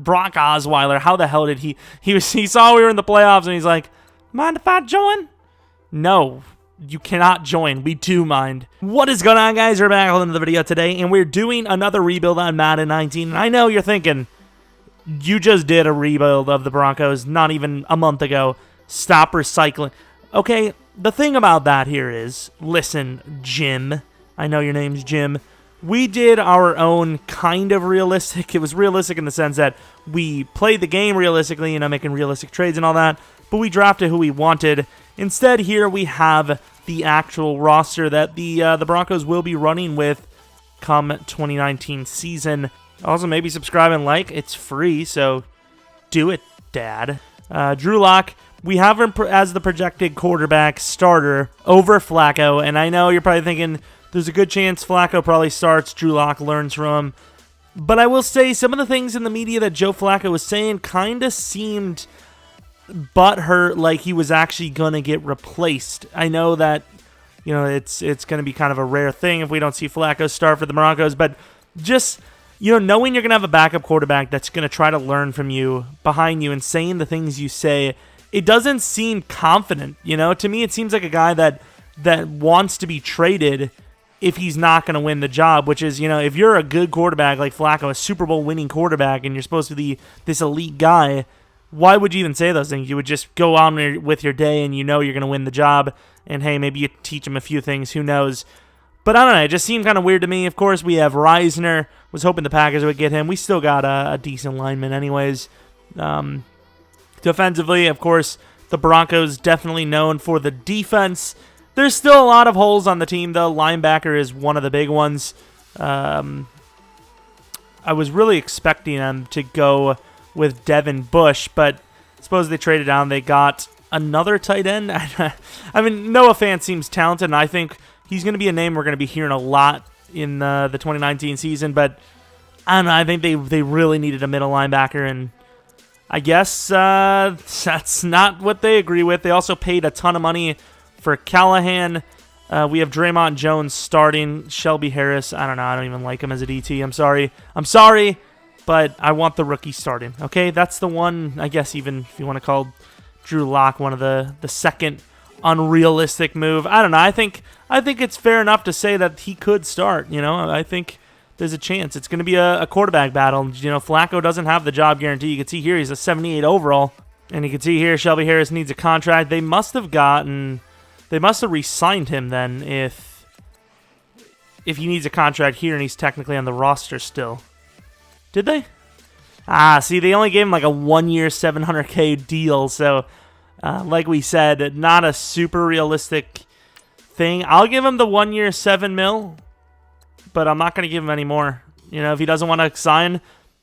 Brock Osweiler, how the hell did he saw we were in the playoffs and he's like, mind if I join? No, you cannot join. We do mind. What is going on, guys? We're back with another video today, and we're doing another rebuild on Madden 19. And I know you're thinking, you just did a rebuild of the Broncos not even a month ago. Stop recycling. Okay, the thing about that here is, listen, Jim. I know your name's Jim. We did our own kind of realistic. It was realistic in the sense that we played the game realistically, making realistic trades and all that, but we drafted who we wanted. Instead, here we have the actual roster that the Broncos will be running with come 2019 season. Also, maybe subscribe and like. It's free, so do it, Dad. Drew Lock, we have him as the projected quarterback starter over Flacco, and I know you're probably thinking, there's a good chance Flacco probably starts, Drew Lock learns from him. But I will say some of the things in the media that Joe Flacco was saying kind of seemed butthurt, like he was actually going to get replaced. I know that, it's going to be kind of a rare thing if we don't see Flacco start for the Broncos, but just, knowing you're going to have a backup quarterback that's going to try to learn from you, behind you, and saying the things you say, it doesn't seem confident. To me, it seems like a guy that wants to be traded if he's not going to win the job, which is, if you're a good quarterback like Flacco, a Super Bowl winning quarterback, and you're supposed to be this elite guy, why would you even say those things? You would just go on with your day and you're going to win the job, and hey, maybe you teach him a few things, who knows. But I don't know, it just seemed kind of weird to me. Of course, we have Reisner. Was hoping the Packers would get him. We still got a decent lineman anyways. Defensively, of course, the Broncos definitely known for the defense. There's still a lot of holes on the team, though. Linebacker is one of the big ones. I was really expecting them to go with Devin Bush, but I suppose they traded down. They got another tight end. I mean, Noah Fant seems talented, and I think he's going to be a name we're going to be hearing a lot in the 2019 season, but I don't know. I think they really needed a middle linebacker, and I guess that's not what they agree with. They also paid a ton of money for Callahan. We have Draymond Jones starting. Shelby Harris, I don't know. I don't even like him as a DT. I'm sorry, but I want the rookie starting. Okay, that's the one, I guess, even if you want to call Drew Lock one of the second unrealistic move. I don't know. I think it's fair enough to say that he could start. I think there's a chance. It's going to be a quarterback battle. Flacco doesn't have the job guarantee. You can see here he's a 78 overall. And you can see here Shelby Harris needs a contract. They must have re-signed him then if he needs a contract here and he's technically on the roster still. Did they? See, they only gave him like a 1-year $700K deal. So, like we said, not a super realistic thing. I'll give him the 1-year $7 million, but I'm not going to give him any more. If he doesn't want to sign,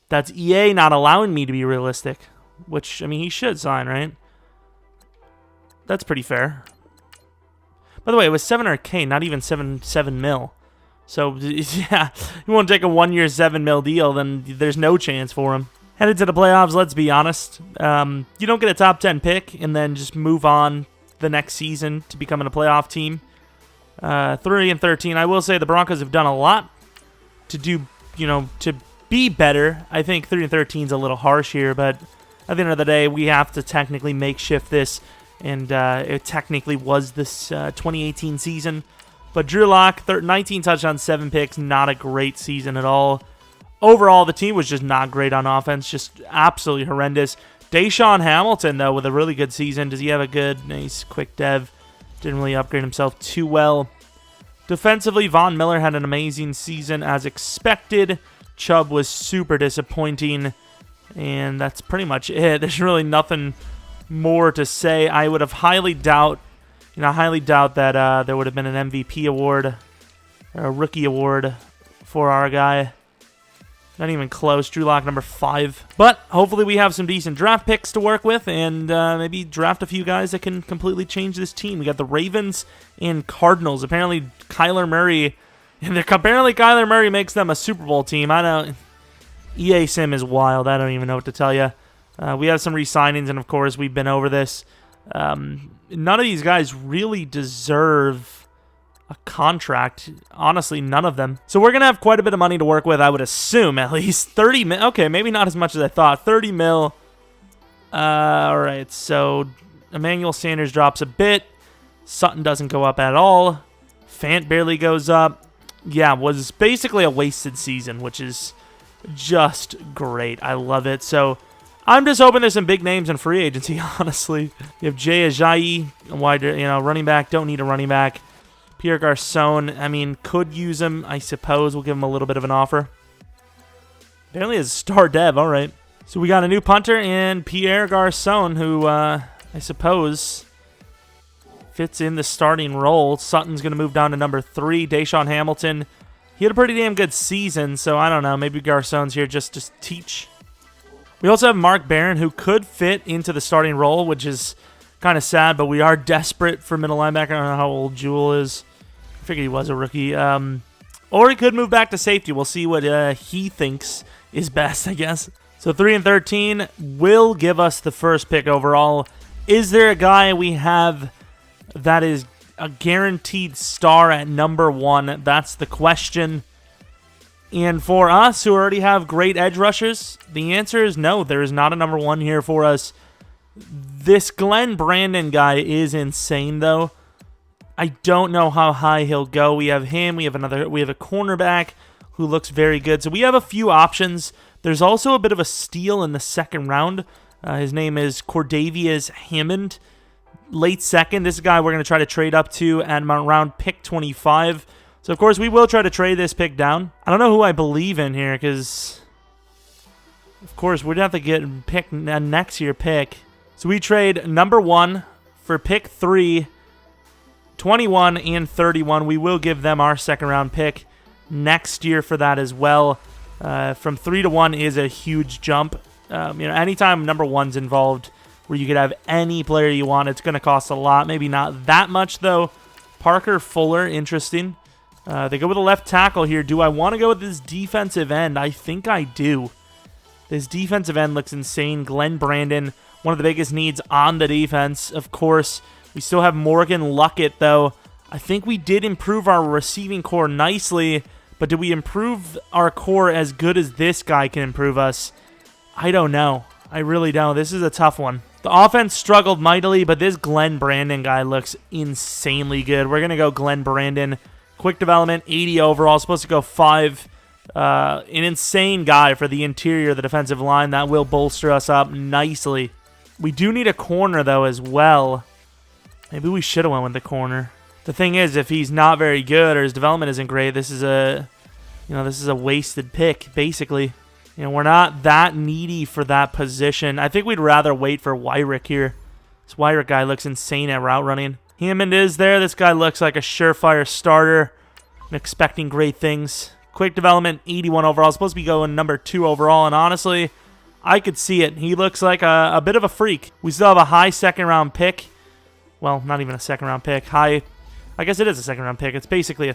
that's EA not allowing me to be realistic. Which, I mean, he should sign, right? That's pretty fair. By the way, it was $700K, not even $7 million. So, yeah, you want to take a 1-year $7 million deal, then there's no chance for him. Headed to the playoffs, let's be honest. You don't get a top 10 pick and then just move on the next season to becoming a playoff team. 3-13. I will say the Broncos have done a lot to do, to be better. I think 3-13 is a little harsh here, but at the end of the day, we have to technically makeshift this, and it technically was this 2018 season. But Drew Lock, 19 touchdowns, 7 picks, not a great season at all. Overall, the team was just not great on offense, just absolutely horrendous. Deshaun Hamilton, though, with a really good season. Does he have a good, nice, quick dev? Didn't really upgrade himself too well. Defensively, Von Miller had an amazing season as expected. Chubb was super disappointing. And that's pretty much it. There's really nothing more to say. I would have highly doubt that there would have been an MVP award, or a rookie award for our guy. Not even close. Drew Lock, number 5. But hopefully we have some decent draft picks to work with, and maybe draft a few guys that can completely change this team. We got the Ravens and Cardinals. Apparently Kyler Murray makes them a Super Bowl team. I don't. EA Sim is wild. I don't even know what to tell you. We have some re-signings, and of course, we've been over this. None of these guys really deserve a contract. Honestly, none of them. So we're going to have quite a bit of money to work with, I would assume, at least. 30 mil. Okay, maybe not as much as I thought. 30 mil. All right, so Emmanuel Sanders drops a bit. Sutton doesn't go up at all. Fant barely goes up. Yeah, was basically a wasted season, which is just great. I love it. So I'm just hoping there's some big names in free agency, honestly. You have Jay Ajayi, wide, running back. Don't need a running back. Pierre Garçon, I mean, could use him, I suppose. We'll give him a little bit of an offer. Apparently is a star dev. All right. So we got a new punter and Pierre Garçon, who I suppose fits in the starting role. Sutton's going to move down to number 3. Deshaun Hamilton, he had a pretty damn good season, so I don't know. Maybe Garçon's here just to teach. We also have Mark Barron, who could fit into the starting role, which is kind of sad, but we are desperate for middle linebacker. I don't know how old Jewel is. I figured he was a rookie. Or he could move back to safety. We'll see what he thinks is best, I guess. So 3 and 13 will give us the first pick overall. Is there a guy we have that is a guaranteed star at number 1? That's the question. And for us, who already have great edge rushers, the answer is no. There is not a number 1 here for us. This Glenn Brandon guy is insane, though. I don't know how high he'll go. We have him. We have a cornerback who looks very good. So we have a few options. There's also a bit of a steal in the second round. His name is Cordavius Hammond. Late second. This is a guy we're going to try to trade up to at around pick 25. So, of course, we will try to trade this pick down. I don't know who I believe in here because, of course, we'd have to get pick next year pick. So we trade number 1 for pick 3, 21, and 31. We will give them our second round pick next year for that as well. From 3 to 1 is a huge jump. Anytime number 1's involved where you could have any player you want, it's going to cost a lot. Maybe not that much, though. Parker Fuller, interesting. They go with a left tackle here. Do I want to go with this defensive end? I think I do. This defensive end looks insane. Glenn Brandon, one of the biggest needs on the defense. Of course, we still have Morgan Luckett, though. I think we did improve our receiving core nicely, but did we improve our core as good as this guy can improve us? I don't know. I really don't. This is a tough one. The offense struggled mightily, but this Glenn Brandon guy looks insanely good. We're going to go Glenn Brandon. Quick development, 80 overall, supposed to go 5. An insane guy for the interior of the defensive line. That will bolster us up nicely. We do need a corner, though, as well. Maybe we should have went with the corner. The thing is, if he's not very good or his development isn't great, this is a wasted pick, basically. We're not that needy for that position. I think we'd rather wait for Wyrick here. This Wyrick guy looks insane at route running. Hammond is there. This guy looks like a surefire starter. I'm expecting great things. Quick development, 81 overall. Supposed to be going number 2 overall, and honestly, I could see it. He looks like a bit of a freak. We still have a high second-round pick. Well, not even a second-round pick. I guess it is a second-round pick. It's basically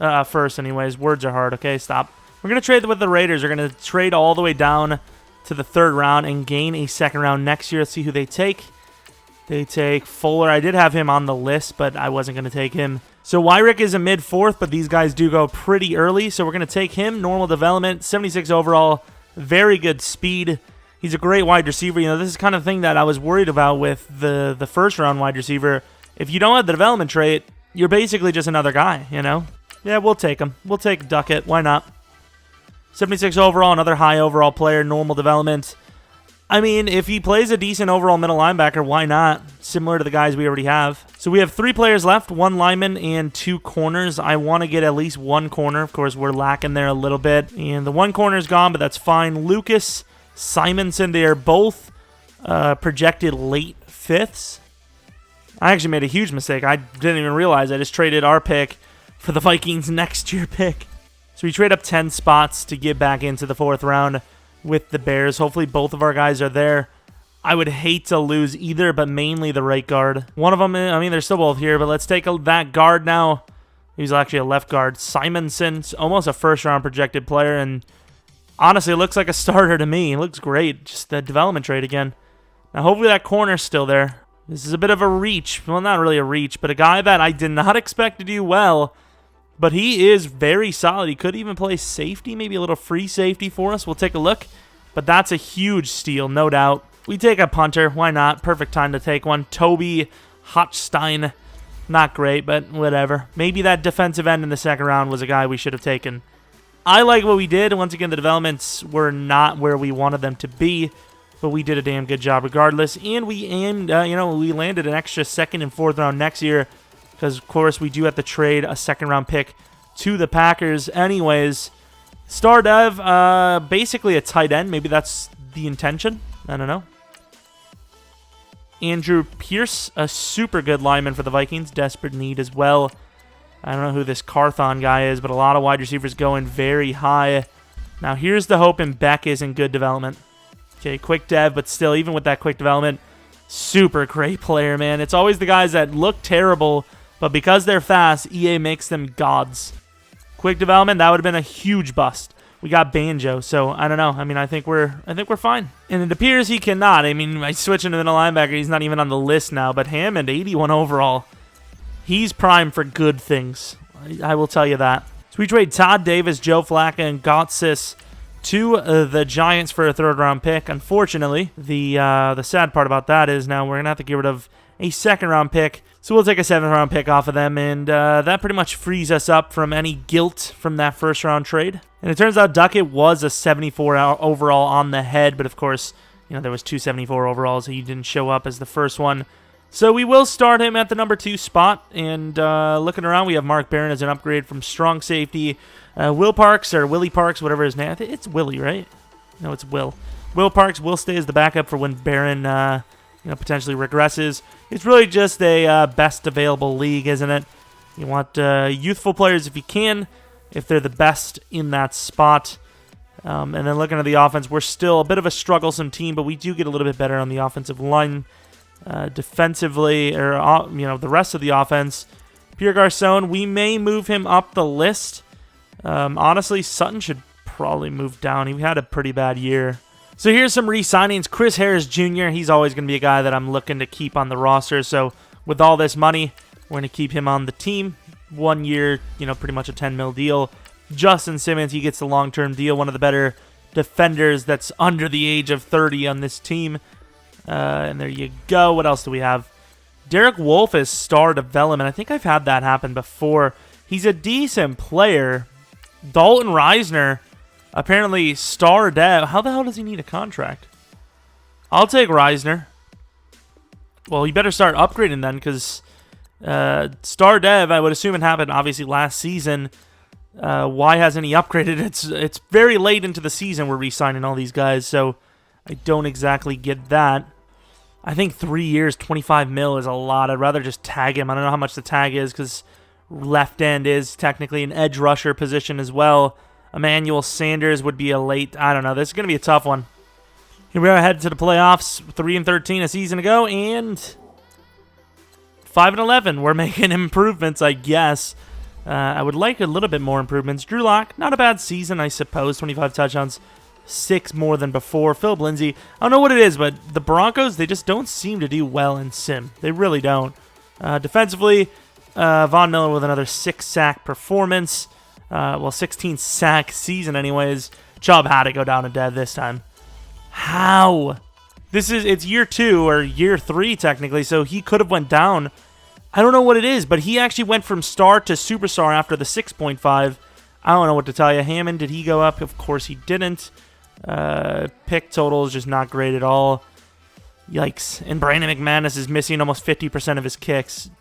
a first anyways. Words are hard, okay? Stop. We're going to trade with the Raiders. We're going to trade all the way down to the 3rd round and gain a second round next year. Let's see who they take. They take Fuller. I did have him on the list, but I wasn't going to take him. So Wyrick is a mid-4th, but these guys do go pretty early. So we're going to take him. Normal development, 76 overall. Very good speed. He's a great wide receiver. This is kind of thing that I was worried about with the first-round wide receiver. If you don't have the development trait, you're basically just another guy, Yeah, we'll take him. We'll take Duckett. Why not? 76 overall, another high overall player, normal development. I mean, if he plays a decent overall middle linebacker, why not? Similar to the guys we already have. So we have 3 players left, 1 lineman and 2 corners. I want to get at least 1 corner. Of course, we're lacking there a little bit. And the 1 corner is gone, but that's fine. Lucas, Simonson, they are both projected late 5ths. I actually made a huge mistake. I didn't even realize I just traded our pick for the Vikings' next year pick. So we trade up 10 spots to get back into the 4th round with the Bears. Hopefully both of our guys are there. I would hate to lose either, but mainly the right guard. One of them, I mean, they're still both here, but let's take that guard now. He's actually a left guard. Simonson, almost a first-round projected player, and honestly, it looks like a starter to me. It looks great. Just the development trade again. Now, hopefully that corner's still there. This is a bit of a reach. Well, not really a reach, but a guy that I did not expect to do well. But he is very solid. He could even play safety, maybe a little free safety for us. We'll take a look. But that's a huge steal, no doubt. We take a punter. Why not? Perfect time to take one. Toby Hotstein. Not great, but whatever. Maybe that defensive end in the second round was a guy we should have taken. I like what we did. Once again, the developments were not where we wanted them to be. But we did a damn good job regardless. And we aimed, we landed an extra second and fourth round next year. Because, of course, we do have to trade a second-round pick to the Packers anyways. Star Dev, basically a tight end. Maybe that's the intention. I don't know. Andrew Pierce, a super good lineman for the Vikings. Desperate need as well. I don't know who this Carthon guy is, but a lot of wide receivers going very high. Now, here's the hope, and Beck is in good development. Okay, quick dev, but still, even with that quick development, super great player, man. It's always the guys that look terrible, but because they're fast, EA makes them gods. Quick development, that would have been a huge bust. We got Banjo, so I don't know. I mean, I think we're fine. And it appears he cannot. I mean, I switch into the linebacker. He's not even on the list now. But Hammond, 81 overall. He's primed for good things. I will tell you that. So we trade Todd Davis, Joe Flacco, and Gotsis to the Giants for a third-round pick. Unfortunately, the sad part about that is now we're going to have to get rid of a second-round pick. So we'll take a seventh-round pick off of them, and that pretty much frees us up from any guilt from that first-round trade. And it turns out Duckett was a 74 overall on the head, but of course, there was 274 overalls, so he didn't show up as the first one. So we will start him at the number 2 spot, and looking around, we have Mark Barron as an upgrade from strong safety. Will Parks, or Willie Parks, whatever his name. I think it's Willie, right? No, it's Will. Will Parks will stay as the backup for when Barron potentially regresses. It's really just a best available league, isn't it? You want youthful players if you can, if they're the best in that spot. And then looking at the offense, we're still a bit of a strugglesome team, but we do get a little bit better on the offensive line. Defensively, or the rest of the offense. Pierre Garcon, we may move him up the list. Honestly, Sutton should probably move down. He had a pretty bad year. So here's some re-signings. Chris Harris Jr., he's always going to be a guy that I'm looking to keep on the roster. So with all this money, we're going to keep him on the team. 1 year, pretty much a $10 million deal. Justin Simmons, he gets the long-term deal. One of the better defenders that's under the age of 30 on this team. And there you go. What else do we have? Derek Wolfe is star development. I think I've had that happen before. He's a decent player. Dalton Reisner, apparently star dev. How the hell does he need a contract? I'll take Reisner. Well, you better start upgrading then, because star dev, I would assume it happened obviously last season. Why hasn't he upgraded? It's very late into the season we're re-signing all these guys, so I don't exactly get that. I think 3 years, 25 mil is a lot. I'd rather just tag him. I don't know how much the tag is, because left end is technically an edge rusher position as well. Emmanuel Sanders would be a late. I don't know. This is going to be a tough one. Here we are, headed to the playoffs. 3-13 a season ago, and 5-11. We're making improvements, I guess. I would like a little bit more improvements. Drew Lock, not a bad season, I suppose. 25 touchdowns, 6 more than before. Philip Lindsay, I don't know what it is, but the Broncos, they just don't seem to do well in sim. They really don't. Defensively, Von Miller with another 6-sack performance. 16-sack season anyways. Chubb had to go down to dead this time. How? It's year 2 or year 3 technically, so he could have went down. I don't know what it is, but he actually went from star to superstar after the 6.5. I don't know what to tell you. Hammond, did he go up? Of course he didn't. Pick total is just not great at all. Yikes. And Brandon McManus is missing almost 50% of his kicks.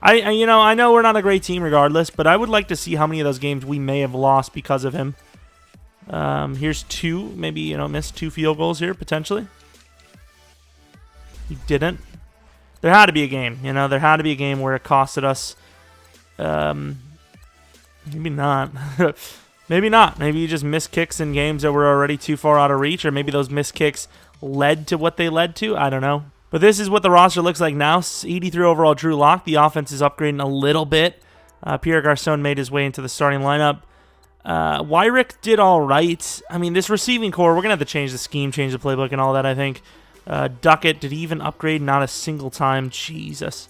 I know we're not a great team regardless, but I would like to see how many of those games we may have lost because of him. Here's 2, maybe, missed 2 field goals here, potentially. He didn't. There had to be a game, there had to be a game where it costed us. Maybe not. Maybe not. Maybe you just missed kicks in games that were already too far out of reach, or maybe those missed kicks led to what they led to. I don't know. But this is what the roster looks like now. 83 overall Drew Lock. The offense is upgrading a little bit. Pierre Garcon made his way into the starting lineup. Wyrick did all right. I mean, this receiving core, we're going to have to change the scheme, change the playbook, and all that, I think. Duckett, did he even upgrade? Not a single time. Jesus.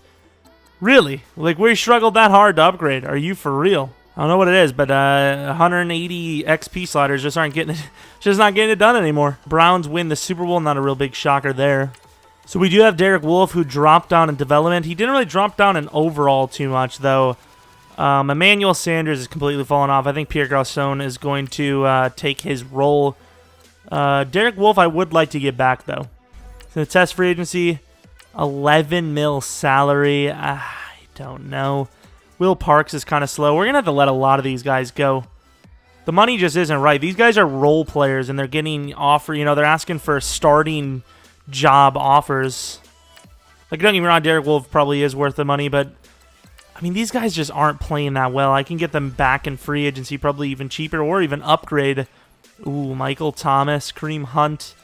Really? Like, we struggled that hard to upgrade. Are you for real? I don't know what it is, but 180 XP sliders just aren't getting it, just not getting it done anymore. Browns win the Super Bowl. Not a real big shocker there. So we do have Derek Wolfe, who dropped down in development. He didn't really drop down in overall too much, though. Emmanuel Sanders is completely fallen off. I think Pierre Garçon is going to take his role. Derek Wolfe, I would like to get back, though. So the test free agency, 11 mil salary. I don't know. Will Parks is kind of slow. We're going to have to let a lot of these guys go. The money just isn't right. These guys are role players, and they're getting offer. You know, they're asking for starting job offers. Like, don't get me wrong, Derek Wolfe probably is worth the money, but I mean, these guys just aren't playing that well. I can get them back in free agency, probably even cheaper, or even upgrade. Ooh, Michael Thomas, Kareem Hunt,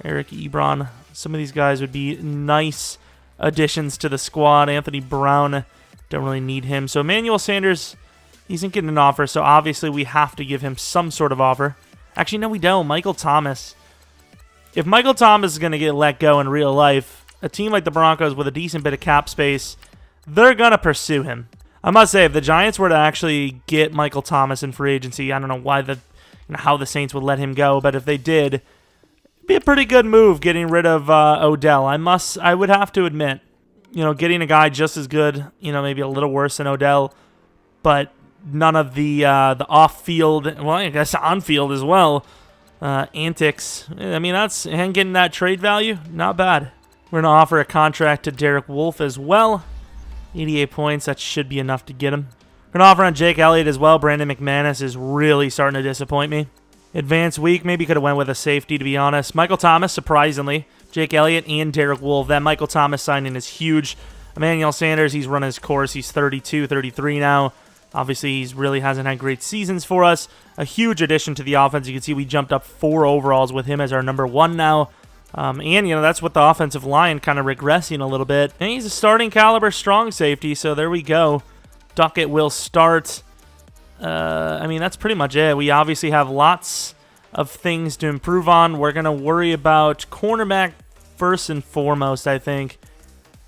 Eric Ebron. Some of these guys would be nice additions to the squad. Anthony Brown, don't really need him. So Emmanuel Sanders, he isn't getting an offer, so obviously we have to give him some sort of offer. Actually, no, we don't. Michael Thomas. If Michael Thomas is going to get let go in real life, a team like the Broncos with a decent bit of cap space, they're going to pursue him. I must say, if the Giants were to actually get Michael Thomas in free agency, I don't know how the Saints would let him go, but if they did, it'd be a pretty good move getting rid of Odell. I would have to admit, you know, getting a guy just as good, you know, maybe a little worse than Odell, but none of the off-field, well, I guess on-field as well, antics. I mean, and getting that trade value, not bad. We're going to offer a contract to Derek Wolfe as well. 88 points, that should be enough to get him. We're going to offer on Jake Elliott as well. Brandon McManus is really starting to disappoint me. Advanced week, maybe could have went with a safety, to be honest. Michael Thomas, surprisingly. Jake Elliott and Derek Wolfe. That Michael Thomas signing is huge. Emmanuel Sanders, he's run his course. He's 32, 33 now. Obviously, he really hasn't had great seasons for us. A huge addition to the offense. You can see we jumped up 4 overalls with him as our number 1 now. And, you know, that's with the offensive line kind of regressing a little bit. And he's a starting caliber strong safety, so there we go. Duckett will start. I mean, that's pretty much it. We obviously have lots of things to improve on. We're going to worry about cornerback first and foremost, I think.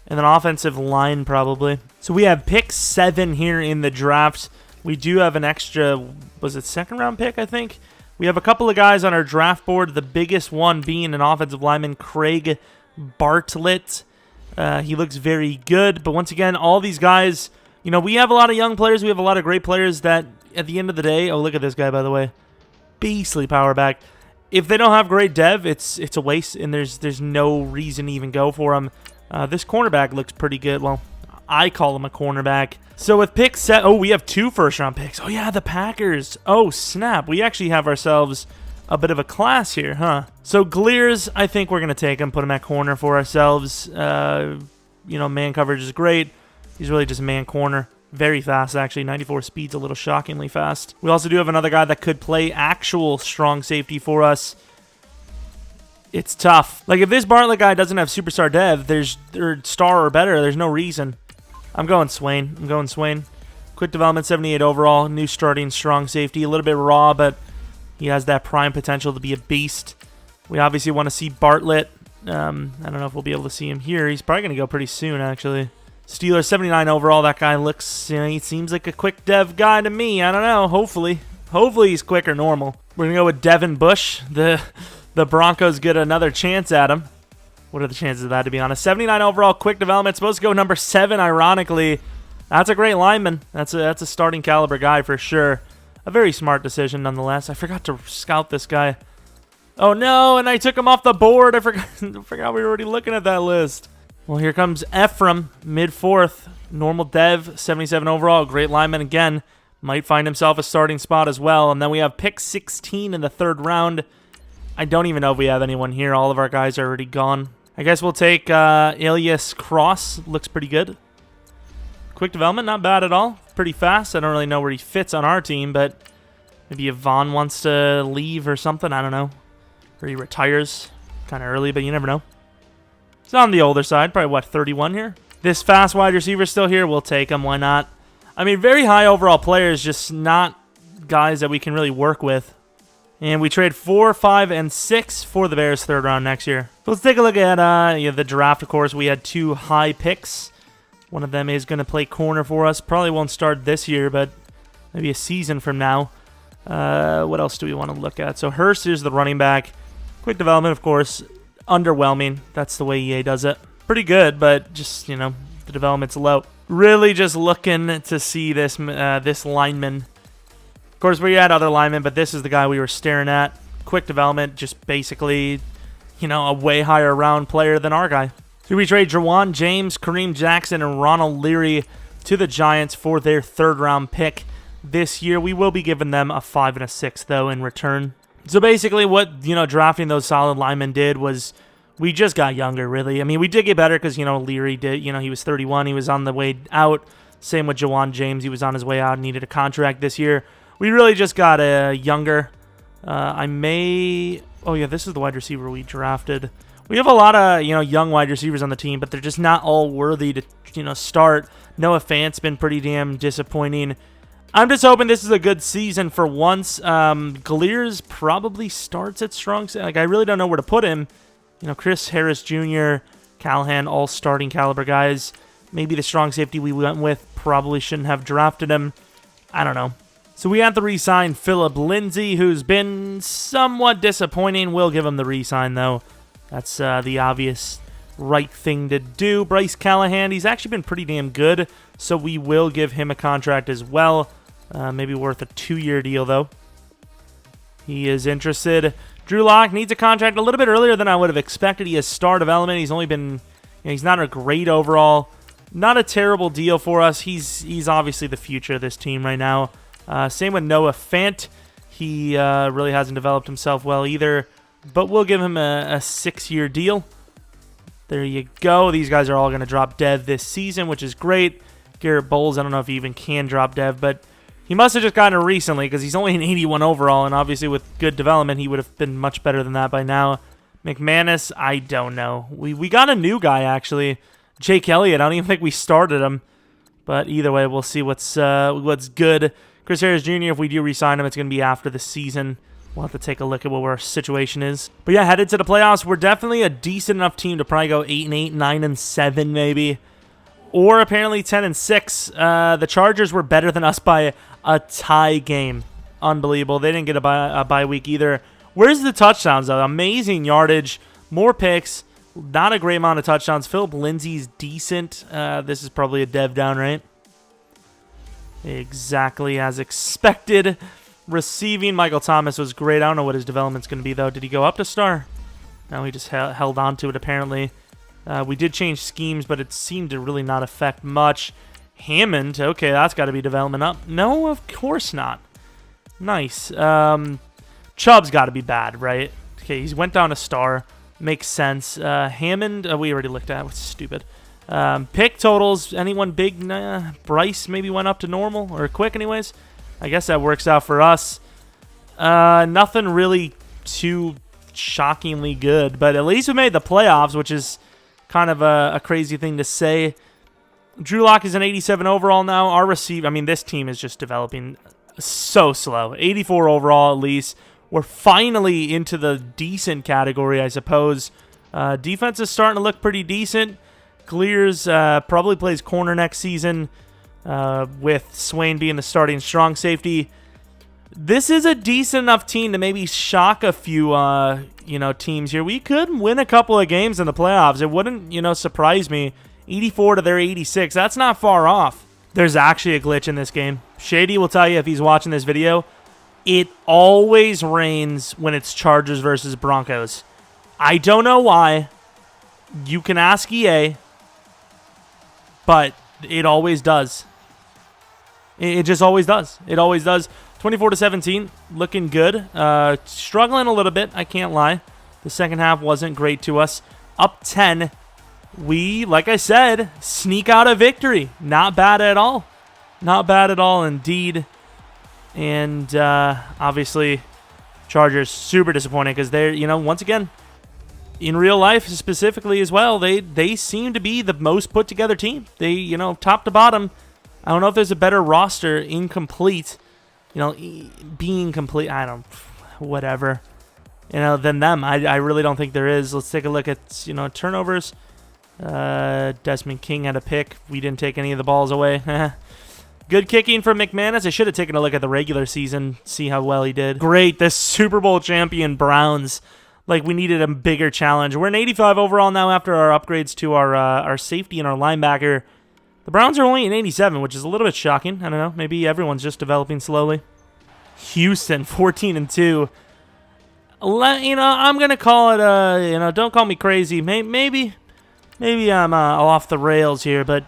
And then offensive line probably. So we have pick 7 here in the draft. We do have an extra, was it second round pick, I think? We have a couple of guys on our draft board, the biggest one being an offensive lineman, Craig Bartlett. He looks very good, but once again, all these guys, you know, we have a lot of young players. We have a lot of great players that at the end of the day, oh, look at this guy, by the way. Beastly power back. If they don't have great dev, it's a waste, and there's no reason to even go for them. This cornerback looks pretty good. Well, I call him a cornerback. So with pick set, oh, we have 2 first-round picks. Oh, yeah, the Packers. Oh, snap. We actually have ourselves a bit of a class here, huh? So Glears, I think we're going to take him, put him at corner for ourselves. You know, man coverage is great. He's really just a man corner. Very fast, actually. 94 speed's a little shockingly fast. We also do have another guy that could play actual strong safety for us. It's tough. Like, if this Bartlett guy doesn't have superstar dev, or star or better, there's no reason. I'm going Swain. Quick development, 78 overall. New starting strong safety. A little bit raw, but he has that prime potential to be a beast. We obviously want to see Bartlett. I don't know if we'll be able to see him here. He's probably going to go pretty soon, actually. Steelers, 79 overall. That guy looks, you know, he seems like a quick dev guy to me. I don't know. Hopefully he's quick or normal. We're going to go with Devin Bush. The Broncos get another chance at him. What are the chances of that, to be honest? 79 overall, quick development. Supposed to go number 7, ironically. That's a great lineman. That's a starting caliber guy for sure. A very smart decision, nonetheless. I forgot to scout this guy. Oh, no, and I took him off the board. I forgot we were already looking at that list. Well, here comes Ephraim, mid-4th. Normal dev, 77 overall. Great lineman again. Might find himself a starting spot as well. And then we have pick 16 in the 3rd round. I don't even know if we have anyone here. All of our guys are already gone. I guess we'll take Elias Cross. Looks pretty good. Quick development, not bad at all. Pretty fast. I don't really know where he fits on our team, but maybe if Vaughn wants to leave or something, I don't know. Or he retires kind of early, but you never know. He's on the older side, probably, what, 31 here? This fast wide receiver still here, we'll take him, why not? I mean, very high overall players, just not guys that we can really work with. And we trade 4, 5, and 6 for the Bears' third round next year. So let's take a look at the draft, of course. We had 2 high picks. One of them is going to play corner for us. Probably won't start this year, but maybe a season from now. What else do we want to look at? So Hurst is the running back. Quick development, of course. Underwhelming. That's the way EA does it. Pretty good, but just, the development's low. Really just looking to see this this lineman. Of course, we had other linemen, but this is the guy we were staring at. Quick development, just basically, a way higher round player than our guy. So we trade Jawan James, Kareem Jackson, and Ronald Leary to the Giants for their third-round pick this year. We will be giving them a 5 and a 6, though, in return. So basically what, drafting those solid linemen did was we just got younger, really. I mean, we did get better because, Leary did, he was 31. He was on the way out. Same with Jawan James. He was on his way out and needed a contract this year. We really just got younger. Oh, yeah, this is the wide receiver we drafted. We have a lot of, young wide receivers on the team, but they're just not all worthy to, start. Noah Fant's been pretty damn disappointing. I'm just hoping this is a good season for once. Galeers probably starts at strong. I really don't know where to put him. Chris Harris Jr., Callahan, all starting caliber guys. Maybe the strong safety we went with probably shouldn't have drafted him. I don't know. So we have to re-sign Philip Lindsay, who's been somewhat disappointing. We'll give him the re-sign, though. That's the obvious right thing to do. Bryce Callahan, he's actually been pretty damn good, so we will give him a contract as well. Maybe worth a 2-year deal, though. He is interested. Drew Lock needs a contract a little bit earlier than I would have expected. He has star development. He's only been, he's not a great overall. Not a terrible deal for us. He's obviously the future of this team right now. Same with Noah Fant. He really hasn't developed himself well either, but we'll give him a 6-year deal. There you go. These guys are all going to drop dev this season, which is great. Garrett Bowles, I don't know if he even can drop dev, but he must have just gotten it recently because he's only an 81 overall, and obviously with good development, he would have been much better than that by now. McManus, I don't know. We got a new guy, actually. Jake Elliott. I don't even think we started him, but either way, we'll see what's good. Chris Harris Jr., if we do re-sign him, it's going to be after the season. We'll have to take a look at what our situation is. But yeah, headed to the playoffs, we're definitely a decent enough team to probably go 8-8, 9-7 maybe. Or apparently 10-6. The Chargers were better than us by a tie game. Unbelievable. They didn't get a bye week either. Where's the touchdowns, though? Amazing yardage. More picks. Not a great amount of touchdowns. Philip Lindsay's decent. This is probably a dev down, right? Exactly as expected. Receiving, Michael Thomas was great. I don't know what his development's going to be, though. Did he go up to star? No, he just held on to it, apparently. We did change schemes, but it seemed to really not affect much. Hammond, okay, that's got to be development up. No, of course not. Nice. Chubb's got to be bad, right? Okay, he went down a star. Makes sense. Hammond, we already looked at. What's stupid. Pick totals, anyone big? Nah. Bryce maybe went up to normal, or quick anyways. I guess that works out for us. Nothing really too shockingly good, but at least we made the playoffs, which is kind of a crazy thing to say. Drew Lock is an 87 overall now. Our receiver, this team is just developing so slow. 84 overall at least. We're finally into the decent category, I suppose. Defense is starting to look pretty decent. Clears probably plays corner next season, with Swain being the starting strong safety. This is a decent enough team to maybe shock a few teams here. We could win a couple of games in the playoffs. It wouldn't surprise me. 84 to their 86. That's not far off. There's actually a glitch in this game. Shady will tell you if he's watching this video. It always rains when it's Chargers versus Broncos. I don't know why. You can ask EA, but it always does. It just always does. It always does. 24-17, looking good. Struggling a little bit, I can't lie. The second half wasn't great to us. Up 10. We, like I said, sneak out a victory. Not bad at all. Not bad at all indeed. And obviously, Chargers super disappointed because they're, once again, in real life specifically as well, they seem to be the most put together team. They, top to bottom. I don't know if there's a better roster. Incomplete. Being complete. whatever, than them. I really don't think there is. Let's take a look at, turnovers. Desmond King had a pick. We didn't take any of the balls away. Good kicking from McManus. I should have taken a look at the regular season, see how well he did. Great, the Super Bowl champion Browns. Like, we needed a bigger challenge. We're an 85 overall now after our upgrades to our safety and our linebacker. The Browns are only an 87, which is a little bit shocking. I don't know. Maybe everyone's just developing slowly. Houston, 14-2. I'm going to call it, don't call me crazy. Maybe I'm off the rails here, but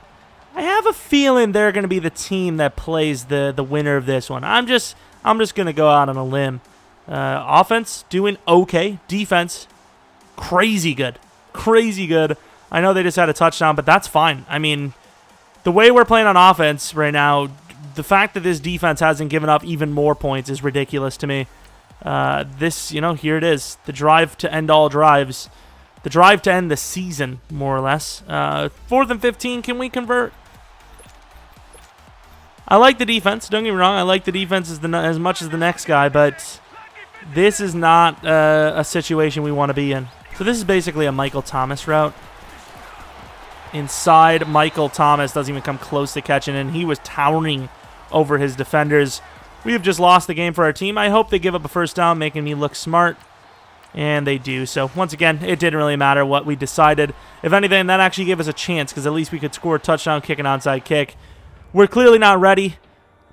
I have a feeling they're going to be the team that plays the winner of this one. I'm just going to go out on a limb. Offense, doing okay. Defense, crazy good. Crazy good. I know they just had a touchdown, but that's fine. I mean, the way we're playing on offense right now, the fact that this defense hasn't given up even more points is ridiculous to me. Here it is. The drive to end all drives. The drive to end the season, more or less. 4th and 15, can we convert? I like the defense. Don't get me wrong. I like the defense as much as the next guy, but this is not a situation we want to be in. So this is basically a Michael Thomas route. Inside, Michael Thomas doesn't even come close to catching, and he was towering over his defenders. We have just lost the game for our team. I hope they give up a first down, making me look smart. And they do. So, once again, it didn't really matter what we decided. If anything, that actually gave us a chance, because at least we could score a touchdown, kick an onside kick. We're clearly not ready,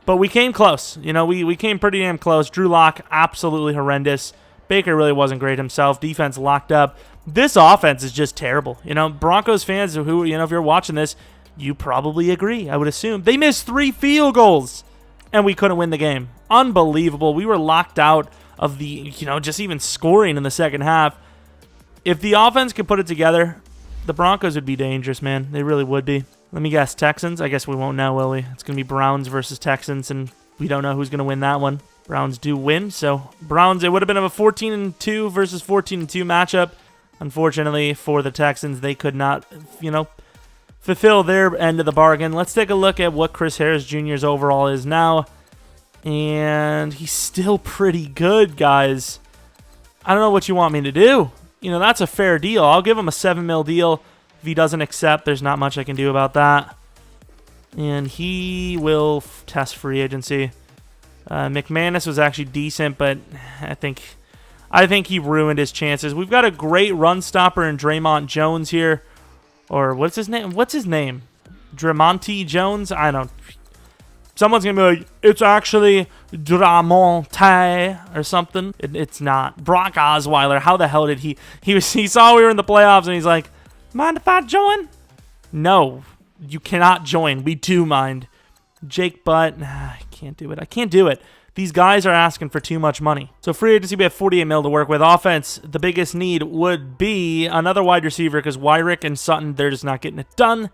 but we came close. We came pretty damn close. Drew Lock, absolutely horrendous. Baker really wasn't great himself. Defense locked up. This offense is just terrible. Broncos fans who, if you're watching this, you probably agree, I would assume. They missed 3 field goals, and we couldn't win the game. Unbelievable. We were locked out of the, just even scoring in the second half. If the offense could put it together, the Broncos would be dangerous, man. They really would be. Let me guess, Texans? I guess we won't know, will we? It's going to be Browns versus Texans, and we don't know who's going to win that one. Browns do win, so Browns, it would have been a 14-2 versus 14-2 matchup. Unfortunately for the Texans, they could not, fulfill their end of the bargain. Let's take a look at what Chris Harris Jr.'s overall is now. And he's still pretty good, guys. I don't know what you want me to do. That's a fair deal. I'll give him a $7 million deal. If he doesn't accept, there's not much I can do about that. And he will test free agency. McManus was actually decent, but I think he ruined his chances. We've got a great run stopper in Draymond Jones here. Or what's his name? Dramonte Jones? I don't. Someone's going to be like, it's actually Dramonte or something. It's not. Brock Osweiler, how the hell did he saw we were in the playoffs and he's like, mind if I join? No, you cannot join. We do mind. Jake Butt, I can't do it. These guys are asking for too much money. So free agency, we have $48 million to work with. Offense, the biggest need would be another wide receiver because Wyrick and Sutton, they're just not getting it done.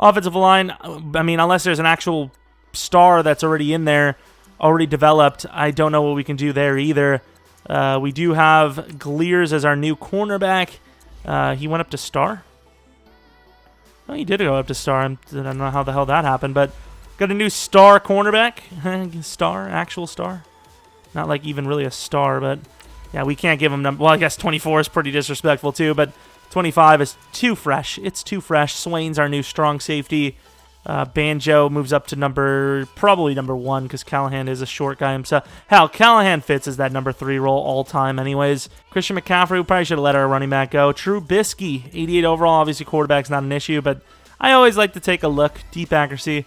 Offensive line, unless there's an actual star that's already in there, already developed, I don't know what we can do there either. We do have Glears as our new cornerback. He went up to star? Oh, he did go up to star. I don't know how the hell that happened, but got a new star cornerback. Actual star. Not like even really a star, but yeah, we can't give him well, I guess 24 is pretty disrespectful too, but 25 is too fresh. It's too fresh. Swain's our new strong safety. Banjo moves up to probably number 1 because Callahan is a short guy himself. Hell, Callahan fits as that number 3 role all time anyways. Christian McCaffrey, we probably should have let our running back go. Trubisky, 88 overall. Obviously, quarterback's not an issue, but I always like to take a look. Deep accuracy.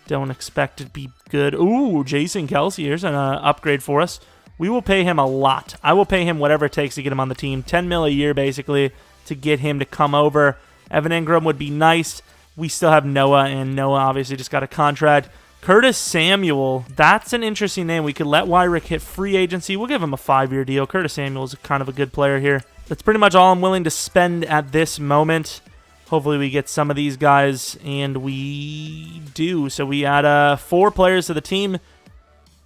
Don't expect it to be good. Ooh, Jason Kelsey. Here's an upgrade for us. We will pay him a lot. I will pay him whatever it takes to get him on the team. $10 million a year, basically, to get him to come over. Evan Ingram would be nice. We still have Noah, and Noah obviously just got a contract. Curtis Samuel, that's an interesting name. We could let Wyrick hit free agency. We'll give him a 5-year deal. Curtis Samuel is kind of a good player here. That's pretty much all I'm willing to spend at this moment. Hopefully we get some of these guys, and we do. So we add 4 players to the team,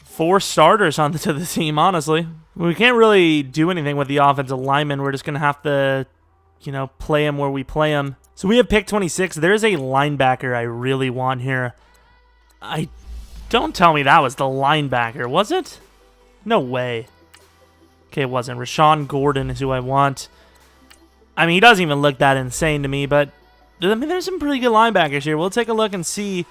4 starters to the team, honestly. We can't really do anything with the offensive linemen. We're just going to have to, play them where we play them. So we have pick 26. There's a linebacker I really want here. Don't tell me that was the linebacker, was it? No way. Okay, it wasn't. Rashawn Gordon is who I want. I mean, he doesn't even look that insane to me, but I mean, there's some pretty good linebackers here. We'll take a look and see,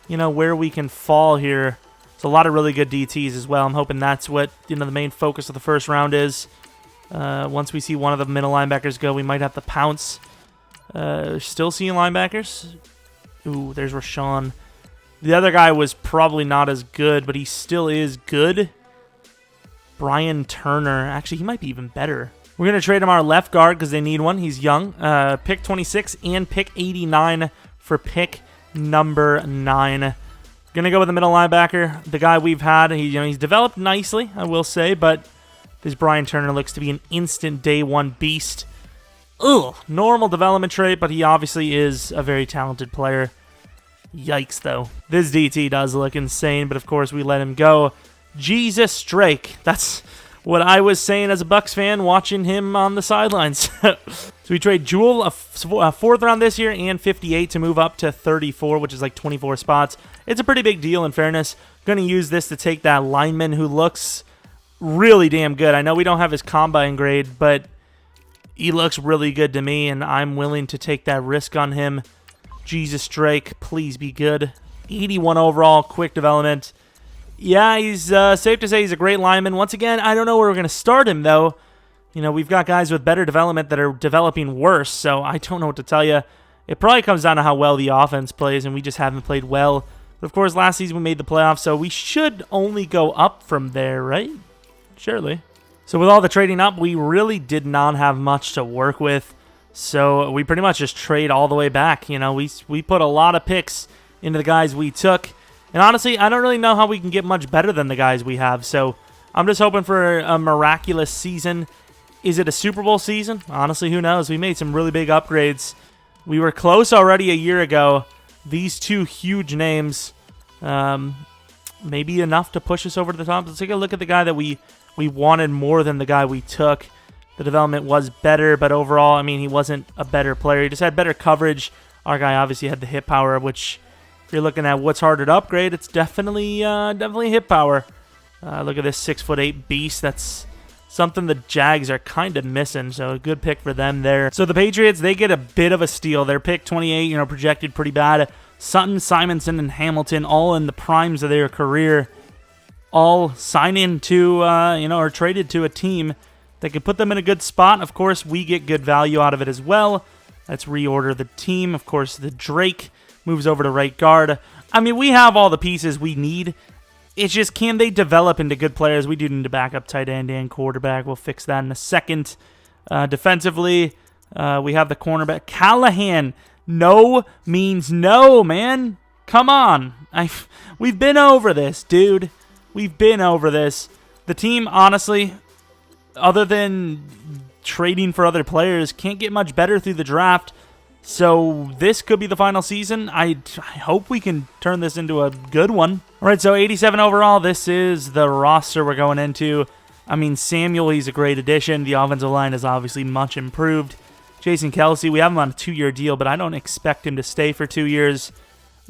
you know, where we can fall here. There's a lot of really good DTs as well. I'm hoping that's what, you know, the main focus of the first round is. Once we see one of the middle linebackers go, we might have to pounce. Still seeing linebackers. Ooh, there's Rashawn. The other guy was probably not as good, but he still is good. Brian Turner. Actually, he might be even better. We're going to trade him our left guard because they need one. He's young. Pick 26 and pick 89 for pick number 9. Going to go with the middle linebacker. The guy we've had, he's developed nicely, I will say, but this Brian Turner looks to be an instant day one beast. Ugh, normal development trait, but he obviously is a very talented player. Yikes, though. This DT does look insane, but of course we let him go. Jesus Drake. That's what I was saying as a Bucs fan watching him on the sidelines. So we trade Jewel, a 4th round this year, and 58 to move up to 34, which is like 24 spots. It's a pretty big deal, in fairness. Going to use this to take that lineman who looks really damn good. I know we don't have his combine grade, but he looks really good to me, and I'm willing to take that risk on him. Jesus Drake, please be good. 81 overall, quick development. Yeah, he's safe to say he's a great lineman. Once again, I don't know where we're going to start him, though. You know, we've got guys with better development that are developing worse, so I don't know what to tell you. It probably comes down to how well the offense plays, and we just haven't played well. But, of course, last season we made the playoffs, so we should only go up from there, right? Surely. So with all the trading up, we really did not have much to work with. So we pretty much just trade all the way back. You know, we put a lot of picks into the guys we took. And honestly, I don't really know how we can get much better than the guys we have. So I'm just hoping for a miraculous season. Is it a Super Bowl season? Honestly, who knows? We made some really big upgrades. We were close already a year ago. These two huge names, maybe enough to push us over to the top. Let's take a look at the guy that we wanted more than the guy we took. The development was better, but overall, I mean, he wasn't a better player. He just had better coverage. Our guy obviously had the hit power, which, if you're looking at what's harder to upgrade, it's definitely hit power. Look at this 6'8" beast. That's something the Jags are kind of missing, so a good pick for them there. So the Patriots, they get a bit of a steal. Their pick 28, projected pretty bad. Sutton, Simonson, and Hamilton, all in the primes of their career, all sign into, or traded to a team that could put them in a good spot. Of course, we get good value out of it as well. Let's reorder the team. Of course, the Drake moves over to right guard. I mean, we have all the pieces we need. It's just, can they develop into good players? We do need to back up tight end and quarterback. We'll fix that in a second. Defensively, we have the cornerback. Callahan. No means no, man. Come on. We've been over this, dude. We've been over this. The team, honestly, other than trading for other players, can't get much better through the draft. So this could be the final season. I hope we can turn this into a good one. All right, so 87 overall. This is the roster we're going into. I mean, Samuel, he's a great addition. The offensive line is obviously much improved. Jason Kelsey, we have him on a 2-year deal, but I don't expect him to stay for 2 years.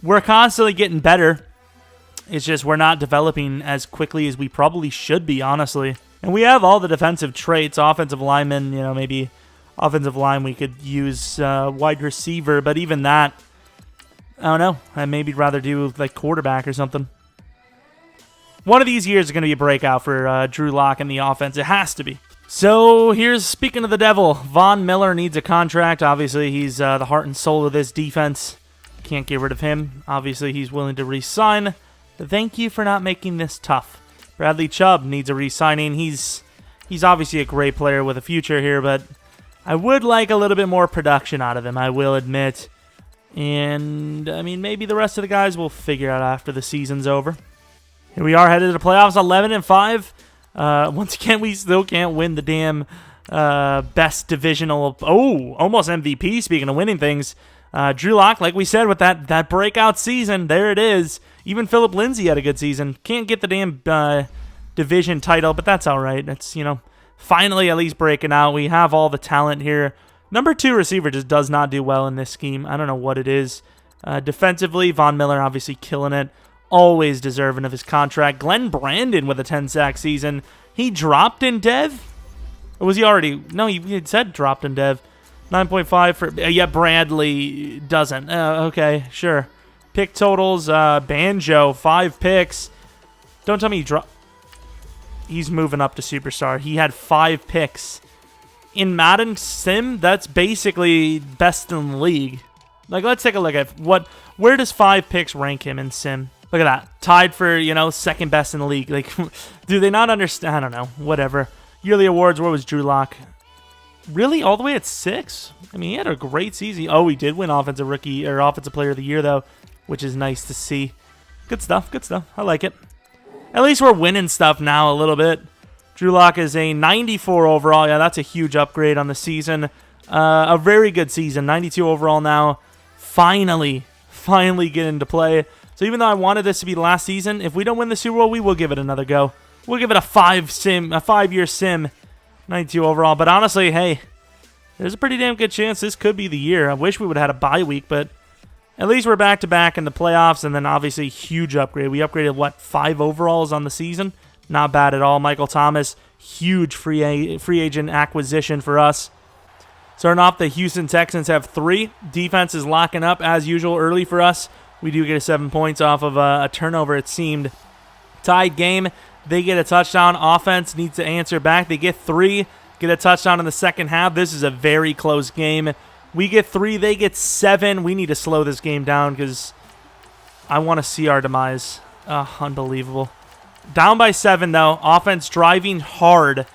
We're constantly getting better. It's just we're not developing as quickly as we probably should be, honestly. And we have all the defensive traits. Offensive lineman, maybe offensive line we could use wide receiver, but even that, I don't know. I'd maybe rather do like quarterback or something. One of these years is going to be a breakout for Drew Lock in the offense. It has to be. So here's, speaking of the devil, Von Miller needs a contract. Obviously, he's the heart and soul of this defense. Can't get rid of him. Obviously, he's willing to re-sign. Thank you for not making this tough. Bradley Chubb needs a re-signing. He's obviously a great player with a future here, but I would like a little bit more production out of him, I will admit. And, I mean, maybe the rest of the guys will figure out after the season's over. Here we are, headed to the playoffs, 11-5. Once again, we still can't win the damn best divisional. Oh, almost MVP, speaking of winning things. Drew Lock, like we said, with that breakout season, there it is. Even Philip Lindsay had a good season. Can't get the damn division title, but that's all right. It's, finally at least breaking out. We have all the talent here. Number 2 receiver just does not do well in this scheme. I don't know what it is. Defensively, Von Miller obviously killing it. Always deserving of his contract. Glenn Brandon with a 10-sack season. He dropped in Dev. Or was he already? No, he had said dropped in dev. 9.5 for... yeah, Bradley doesn't. Okay, sure. Pick totals. Banjo, 5 picks. Don't tell me he dropped... He's moving up to superstar. He had 5 picks. In Madden Sim, that's basically best in the league. Like, let's take a look at what... Where does 5 picks rank him in Sim? Look at that. Tied for, you know, second best in the league. Like, do they not understand? I don't know. Whatever. Yearly awards, where was Drew Lock? Really? All the way at 6? I mean, he had a great season. Oh, he did win Offensive Rookie or Offensive Player of the Year, though, which is nice to see. Good stuff. Good stuff. I like it. At least we're winning stuff now a little bit. Drew Lock is a 94 overall. Yeah, that's a huge upgrade on the season. A very good season. 92 overall now. Finally get into play. So even though I wanted this to be the last season, if we don't win the Super Bowl, we will give it another go. We'll give it a 5-year sim. 92 overall. But honestly, hey, there's a pretty damn good chance this could be the year. I wish we would have had a bye week, but at least we're back-to-back in the playoffs, and then obviously huge upgrade. We upgraded, what, 5 overalls on the season? Not bad at all. Michael Thomas, huge free agent acquisition for us. Starting off, the Houston Texans have 3. Defense is locking up as usual early for us. We do get 7 points off of a turnover, it seemed. Tied game. They get a touchdown. Offense needs to answer back. They get 3, get a touchdown in the second half. This is a very close game. We get 3, they get 7. We need to slow this game down because I want to see our demise. Unbelievable. Down by 7, though. Offense driving hard.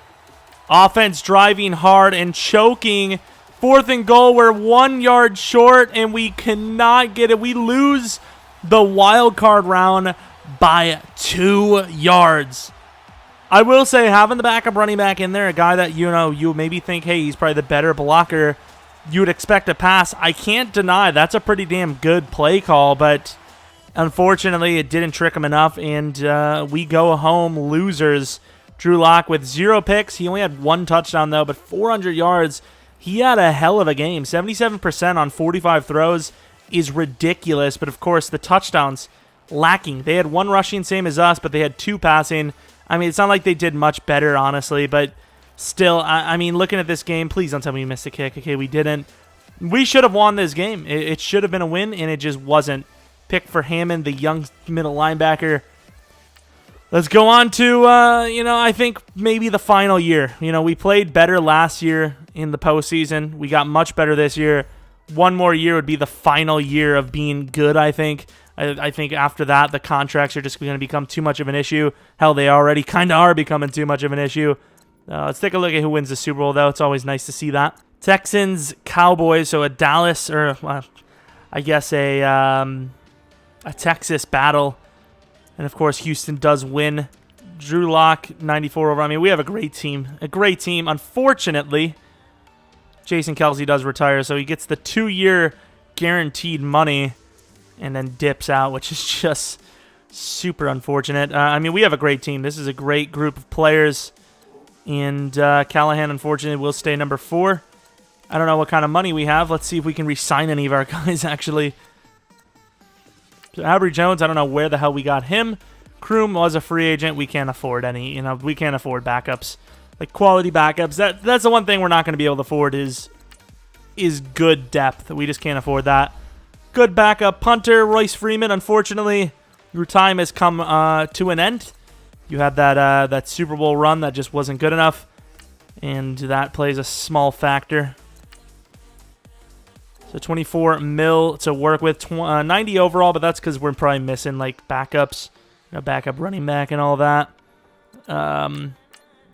Offense driving hard and choking. 4th and goal. We're 1 yard short, and we cannot get it. We lose the wild card round by 2 yards. I will say, having the backup running back in there, a guy that, you know, you maybe think, hey, he's probably the better blocker, you would expect a pass. I can't deny that's a pretty damn good play call, but unfortunately, it didn't trick him enough, and we go home losers. Drew Lock with 0 picks. He only had 1 touchdown, though, but 400 yards. He had a hell of a game. 77% on 45 throws is ridiculous, but of course, the touchdowns lacking. They had 1 rushing, same as us, but they had 2 passing. I mean, it's not like they did much better, honestly, but still, I mean, looking at this game, please don't tell me we missed a kick. Okay, we didn't. We should have won this game. It should have been a win, and it just wasn't. Pick for Hammond, the young middle linebacker. Let's go on to, I think maybe the final year. You know, we played better last year in the postseason. We got much better this year. 1 more year would be the final year of being good, I think. I think after that, the contracts are just going to become too much of an issue. Hell, they already kind of are becoming too much of an issue. Let's take a look at who wins the Super Bowl, though. It's always nice to see that. Texans, Cowboys, so a Dallas, or I guess a Texas battle. And, of course, Houston does win. Drew Lock, 94 over. I mean, we have a great team. A great team. Unfortunately, Jason Kelce does retire, so he gets the 2-year guaranteed money and then dips out, which is just super unfortunate. I mean, we have a great team. This is a great group of players. And Callahan, unfortunately, will stay number 4. I don't know what kind of money we have. Let's see if we can re-sign any of our guys, actually. So Avery Jones, I don't know where the hell we got him. Kroom was a free agent. We can't afford any. We can't afford backups. Like, quality backups. That's the one thing we're not going to be able to afford is good depth. We just can't afford that. Good backup punter, Royce Freeman. Unfortunately, your time has come to an end. You had that Super Bowl run that just wasn't good enough, and that plays a small factor. So 24 mil to work with, 90 overall, but that's because we're probably missing like backups, backup running back and all that. I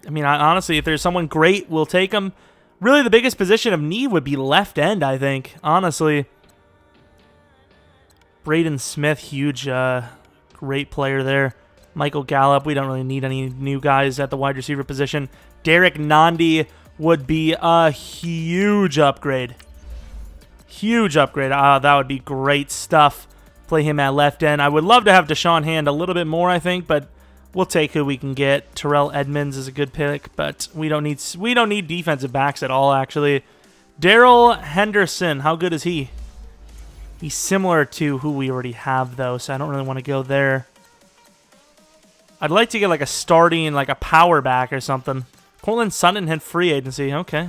mean, honestly, if there's someone great, we'll take them. Really, the biggest position of need would be left end, I think, honestly. Braden Smith, huge, great player there. Michael Gallup, we don't really need any new guys at the wide receiver position. Derek Nandi would be a huge upgrade. Huge upgrade. That would be great stuff. Play him at left end. I would love to have Deshaun Hand a little bit more, I think, but we'll take who we can get. Terrell Edmonds is a good pick, but we don't need defensive backs at all, actually. Darrell Henderson, how good is he? He's similar to who we already have, though, so I don't really want to go there. I'd like to get like a starting, like a power back or something. Cortland Sutton hit free agency. Okay.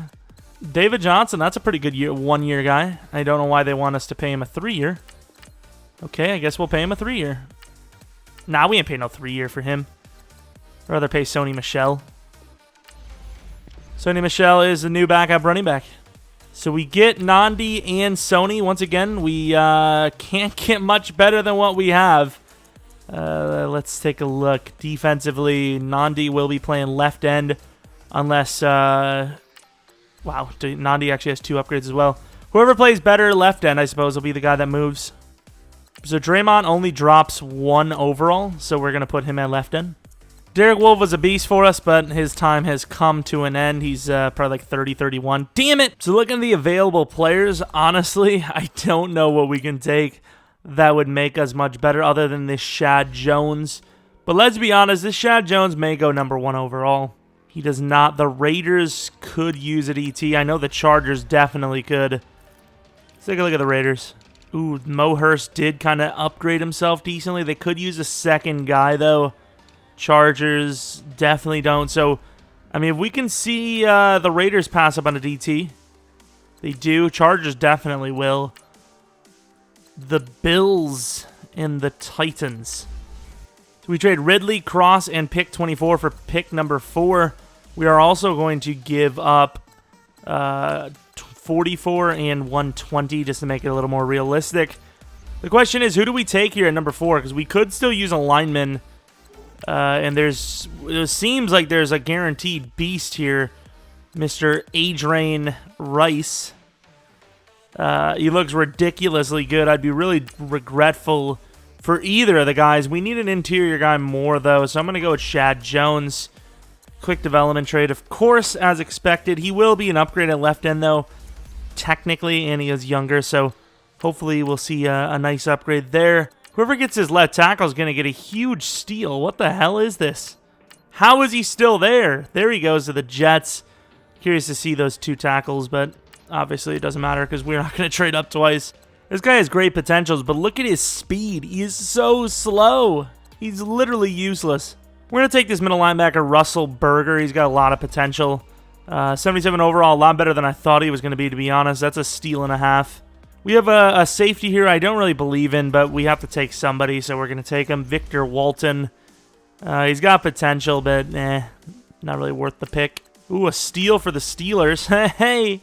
David Johnson, that's a pretty good 1-year guy. I don't know why they want us to pay him a 3-year. Okay, I guess we'll pay him a 3-year. Nah, we ain't paying no 3-year for him. I'd rather pay Sony Michel. Sony Michel is the new backup running back. So we get Nandi and Sony. Once again, we can't get much better than what we have. Let's take a look. Defensively, Nandi will be playing left end unless... wow, Nandi actually has 2 upgrades as well. Whoever plays better left end, I suppose, will be the guy that moves. So Draymond only drops 1 overall, so we're going to put him at left end. Derek Wolfe was a beast for us, but his time has come to an end. He's probably like 30, 31. Damn it! So looking at the available players, honestly, I don't know what we can take that would make us much better other than this Shad Jones. But let's be honest, this Shad Jones may go number 1 overall. He does not. The Raiders could use it, ET. I know the Chargers definitely could. Let's take a look at the Raiders. Ooh, Mo Hurst did kind of upgrade himself decently. They could use a second guy, though. Chargers definitely don't. So, I mean, if we can see the Raiders pass up on a DT, they do. Chargers definitely will. The Bills and the Titans. So we trade Ridley, Cross, and pick 24 for pick number 4. We are also going to give up 44 and 120 just to make it a little more realistic. The question is, who do we take here at number 4? Because we could still use a lineman. And it seems like there's a guaranteed beast here, Mr. Adrian Rice. He looks ridiculously good. I'd be really regretful for either of the guys. We need an interior guy more, though, so I'm going to go with Shad Jones. Quick development trade, of course, as expected. He will be an upgrade at left end, though, technically, and he is younger, so hopefully we'll see a nice upgrade there. Whoever gets his left tackle is going to get a huge steal. What the hell is this? How is he still there? There he goes to the Jets. Curious to see those 2 tackles, but obviously it doesn't matter because we're not going to trade up twice. This guy has great potentials, but look at his speed. He is so slow. He's literally useless. We're going to take this middle linebacker, Russell Berger. He's got a lot of potential. 77 overall, a lot better than I thought he was going to be honest. That's a steal and a half. We have a safety here I don't really believe in, but we have to take somebody, so we're going to take him. Victor Walton. He's got potential, but not really worth the pick. Ooh, a steal for the Steelers. Hey!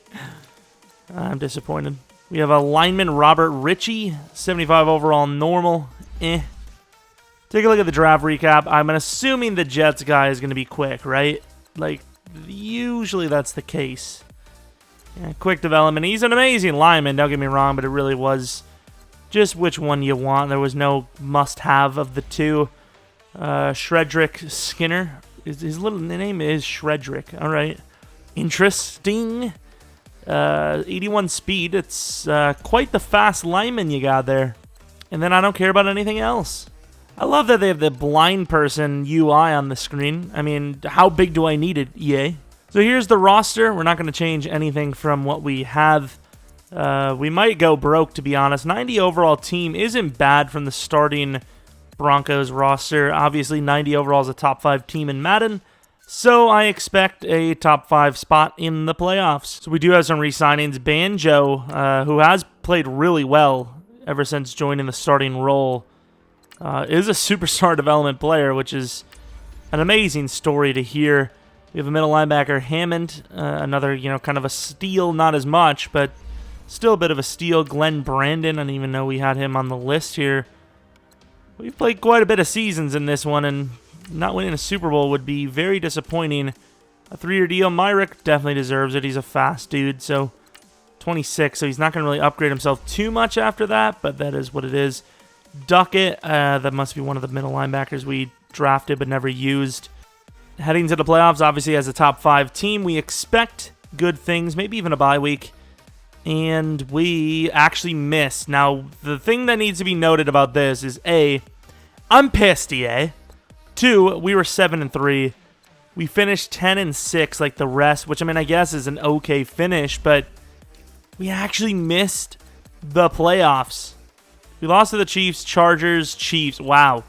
I'm disappointed. We have a lineman, Robert Ritchie. 75 overall, normal. Take a look at the draft recap. I'm assuming the Jets guy is going to be quick, right? Like, usually that's the case. Yeah, quick development. He's an amazing lineman, don't get me wrong, but it really was just which one you want. There was no must-have of the 2. Shredrick Skinner. His little name is Shredrick. All right. Interesting. 81 speed. It's quite the fast lineman you got there. And then I don't care about anything else. I love that they have the blind person UI on the screen. I mean, how big do I need it, EA? So here's the roster. We're not going to change anything from what we have. We might go broke, to be honest. 90 overall team isn't bad from the starting Broncos roster. Obviously, 90 overall is a top 5 team in Madden. So I expect a top 5 spot in the playoffs. So we do have some re-signings. Banjo, who has played really well ever since joining the starting role, is a superstar development player, which is an amazing story to hear. We have a middle linebacker, Hammond, another, kind of a steal, not as much, but still a bit of a steal. Glenn Brandon, I didn't even know we had him on the list here. We've played quite a bit of seasons in this one, and not winning a Super Bowl would be very disappointing. A 3-year deal. Myrick definitely deserves it. He's a fast dude, so 26, so he's not going to really upgrade himself too much after that, but that is what it is. Duckett, that must be one of the middle linebackers we drafted but never used. Heading to the playoffs, obviously as a top 5 team, we expect good things, maybe even a bye week. And we actually missed. Now, the thing that needs to be noted about this is, A, I'm pissed, EA. 2, we were 7-3. We finished 10-6 like the rest, which, I mean, I guess is an okay finish, but we actually missed the playoffs. We lost to the Chiefs, Chargers, Chiefs. Wow.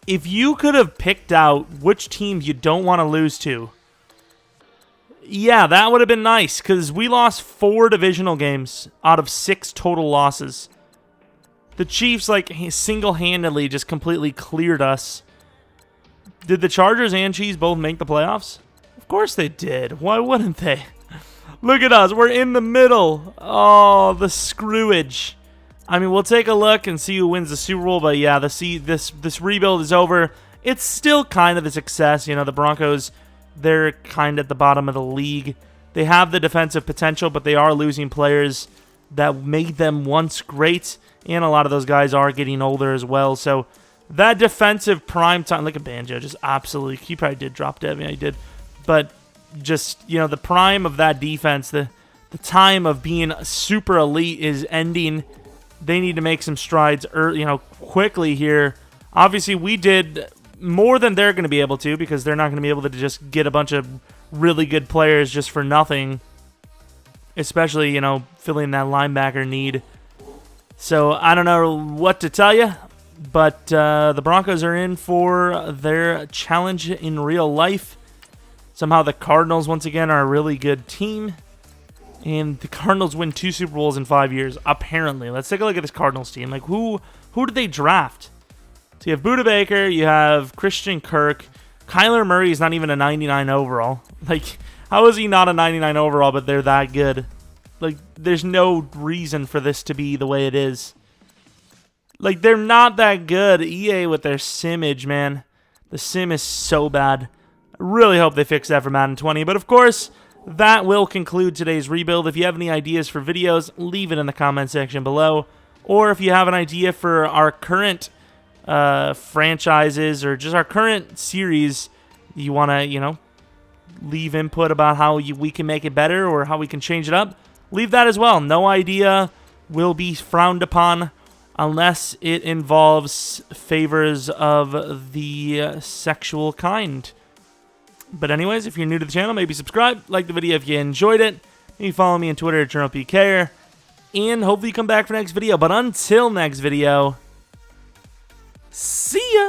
If you could have picked out which teams you don't want to lose to, Yeah, that would have been nice, because we lost 4 divisional games out of 6 total losses. The Chiefs, like, single-handedly just completely cleared us. Did the Chargers and Chiefs both make the playoffs? Of course they did. Why wouldn't they? Look at us. We're in the middle. Oh, the screwage. I mean, we'll take a look and see who wins the Super Bowl, but yeah, this rebuild is over. It's still kind of a success. You know, the Broncos, they're kind of at the bottom of the league. They have the defensive potential, but they are losing players that made them once great, and a lot of those guys are getting older as well. So that defensive prime time, look at Banjo, just absolutely, he probably did drop dead. Yeah, he did. But just, you know, the prime of that defense, the time of being super elite is ending. They need to make some strides, quickly here. Obviously, we did more than they're going to be able to, because they're not going to be able to just get a bunch of really good players just for nothing, especially, you know, filling that linebacker need. So I don't know what to tell you, but the Broncos are in for their challenge in real life. Somehow the Cardinals, once again, are a really good team. And the Cardinals win 2 Super Bowls in 5 years, apparently. Let's take a look at this Cardinals team. Like, who did they draft? So you have Budda Baker, you have Christian Kirk. Kyler Murray is not even a 99 overall. Like, how is he not a 99 overall, but they're that good? Like, there's no reason for this to be the way it is. Like, they're not that good. EA with their simage, man. The sim is so bad. I really hope they fix that for Madden 20. But, of course, that will conclude today's rebuild. If you have any ideas for videos, leave it in the comment section below. Or if you have an idea for our current franchises or just our current series, you want to, leave input about how we can make it better or how we can change it up, leave that as well. No idea will be frowned upon unless it involves favors of the sexual kind. But anyways, if you're new to the channel, maybe subscribe, like the video if you enjoyed it. Maybe follow me on Twitter at Jeromepkr. And hopefully you come back for next video. But until next video, see ya!